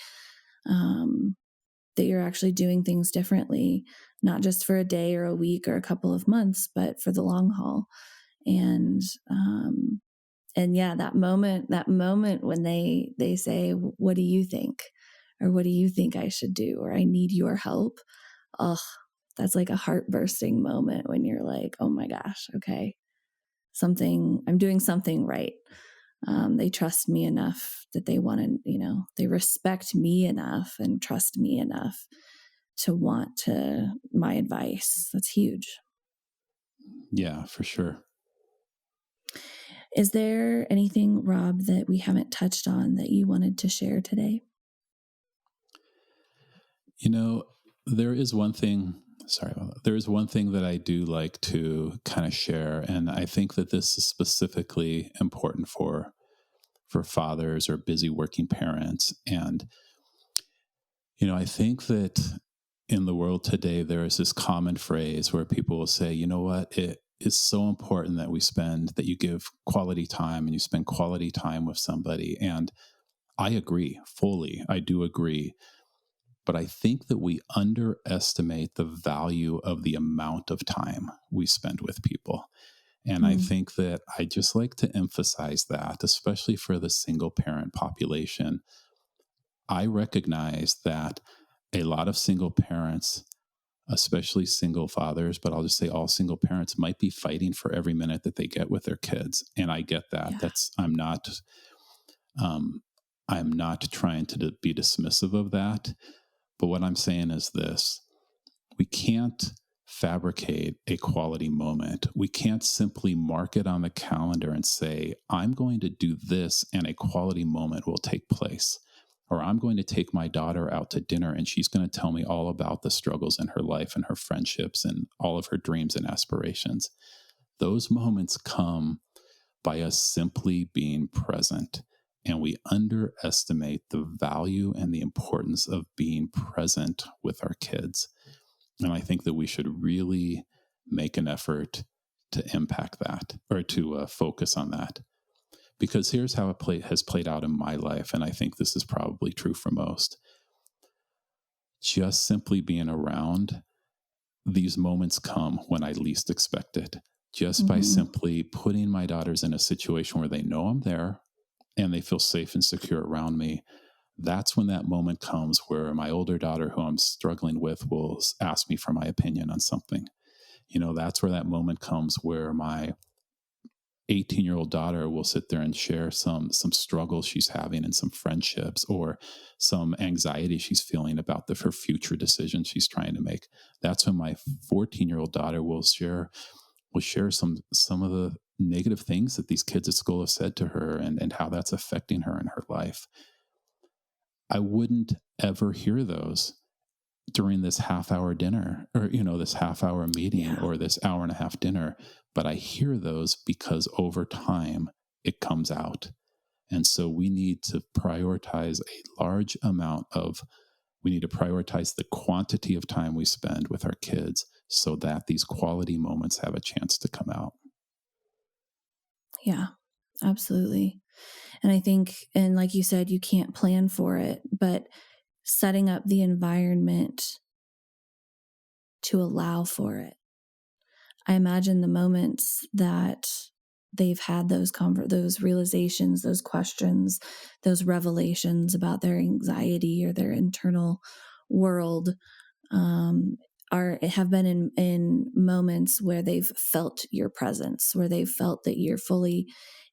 that you're actually doing things differently, not just for a day or a week or a couple of months, but for the long haul. And yeah, that moment when they say, "What do you think?" or "What do you think I should do?" or "I need your help." Oh, that's like a heart bursting moment when you're like, "Oh my gosh, okay, I'm doing something right." They trust me enough that they want to, they respect me enough and trust me enough to want my advice. That's huge. Yeah, for sure. Is there anything, Rob, that we haven't touched on that you wanted to share today? You know, there is one thing, there is one thing that I do like to kind of share. And I think that this is specifically important for fathers or busy working parents. And, I think that in the world today, there is this common phrase where people will say, you know what, it is so important that you give quality time and you spend quality time with somebody. And I agree fully. I do agree. But I think that we underestimate the value of the amount of time we spend with people. And I Mm. think that I just like to emphasize that, especially for the single parent population. I recognize that a lot of single parents especially single fathers, but I'll just say all single parents might be fighting for every minute that they get with their kids. And I get that. Yeah. Um, I'm not trying to be dismissive of that. But what I'm saying is this: we can't fabricate a quality moment. We can't simply mark it on the calendar and say, I'm going to do this and a quality moment will take place. Or I'm going to take my daughter out to dinner and she's going to tell me all about the struggles in her life and her friendships and all of her dreams and aspirations. Those moments come by us simply being present. And we underestimate the value and the importance of being present with our kids. And I think that we should really make an effort to impact that, or to focus on that. Because here's how it has played out in my life. And I think this is probably true for most. Just simply being around, these moments come when I least expect it. Just by Mm-hmm. simply putting my daughters in a situation where they know I'm there and they feel safe and secure around me, that's when that moment comes where my older daughter, who I'm struggling with, will ask me for my opinion on something. That's where that moment comes where my 18-year-old daughter will sit there and share some struggles she's having and some friendships or some anxiety she's feeling about her future decisions she's trying to make. That's when my 14-year-old daughter will share some of the negative things that these kids at school have said to her, and how that's affecting her in her life. I wouldn't ever hear those during this half hour dinner, or this half hour meeting, Yeah. or this hour and a half dinner, but I hear those because over time it comes out. And so we need to prioritize the quantity of time we spend with our kids so that these quality moments have a chance to come out. Yeah, absolutely. And I think, and like you said, you can't plan for it, but setting up the environment to allow for it. I imagine the moments that they've had those realizations, those questions, those revelations about their anxiety or their internal world, um, have been in moments where they've felt your presence, where they've felt that you're fully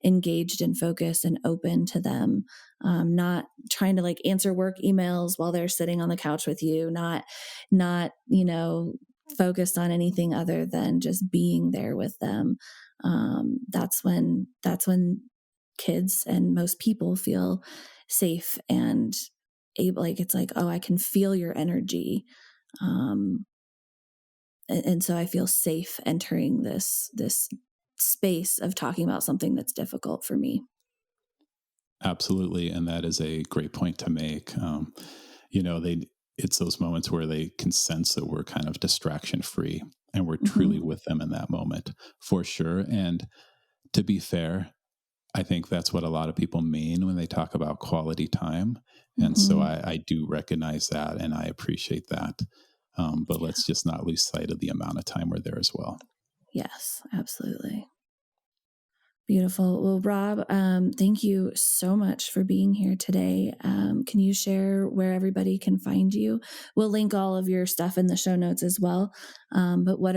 engaged and focused and open to them, not trying to like answer work emails while they're sitting on the couch with you, not focused on anything other than just being there with them. That's when kids and most people feel safe and able, like it's like, oh, I can feel your energy. um, and so I feel safe entering this space of talking about something that's difficult for me. Absolutely. And that is a great point to make. It's those moments where they can sense that we're kind of distraction free and we're truly Mm-hmm. with them in that moment, for sure. And to be fair, I think that's what a lot of people mean when they talk about quality time. And so Mm-hmm. I do recognize that and I appreciate that. But Yeah. let's just not lose sight of the amount of time we're there as well. Yes, absolutely. Beautiful. Well, Rob, thank you so much for being here today. Can you share where everybody can find you? We'll link all of your stuff in the show notes as well. But what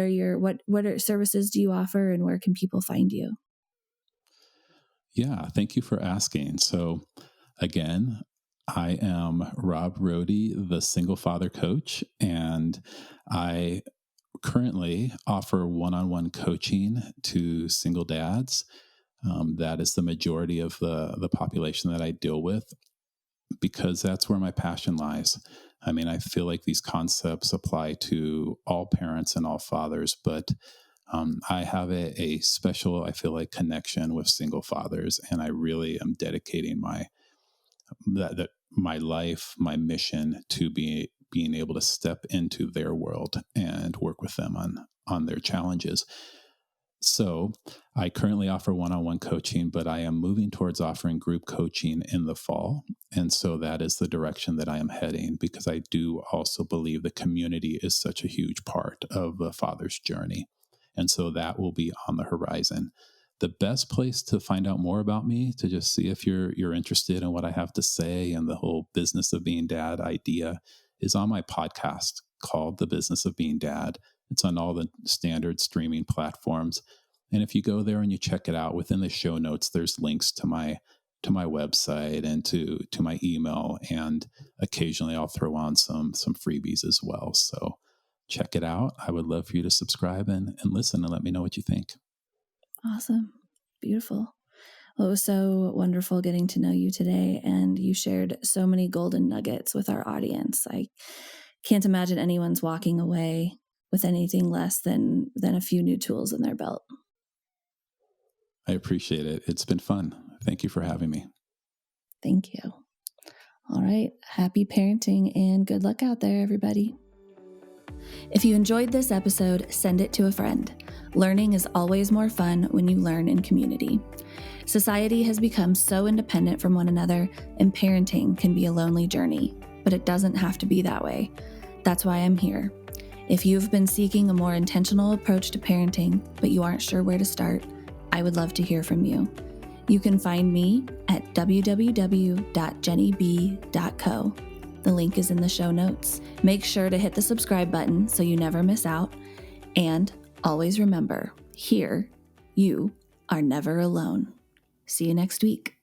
services do you offer, and where can people find you? Yeah, thank you for asking. So, again, I am Rob Rohde, the single father coach, and I currently offer one-on-one coaching to single dads. That is the majority of the population that I deal with because that's where my passion lies. I mean, I feel like these concepts apply to all parents and all fathers, but I have a special, I feel like, connection with single fathers, and I really am dedicating my life, my mission to being able to step into their world and work with them on their challenges. So I currently offer one-on-one coaching, but I am moving towards offering group coaching in the fall. And so that is the direction that I am heading because I do also believe the community is such a huge part of the father's journey. And so that will be on the horizon. The best place to find out more about me, to just see if you're interested in what I have to say and the whole business of being dad idea, is on my podcast called The Business of Being Dad. It's on all the standard streaming platforms. And if you go there and you check it out, within the show notes, there's links to my website and to my email, and occasionally I'll throw on some freebies as well. So check it out. I would love for you to subscribe and listen and let me know what you think. Awesome. Beautiful. Well, it was so wonderful getting to know you today, and you shared so many golden nuggets with our audience. I can't imagine anyone's walking away with anything less than a few new tools in their belt. I appreciate it. It's been fun. Thank you for having me. Thank you. All right. Happy parenting and good luck out there, everybody. If you enjoyed this episode, send it to a friend. Learning is always more fun when you learn in community. Society has become so independent from one another, and parenting can be a lonely journey, but it doesn't have to be that way. That's why I'm here. If you've been seeking a more intentional approach to parenting, but you aren't sure where to start, I would love to hear from you. You can find me at www.jennyb.co. The link is in the show notes. Make sure to hit the subscribe button so you never miss out. And always remember, here, you are never alone. See you next week.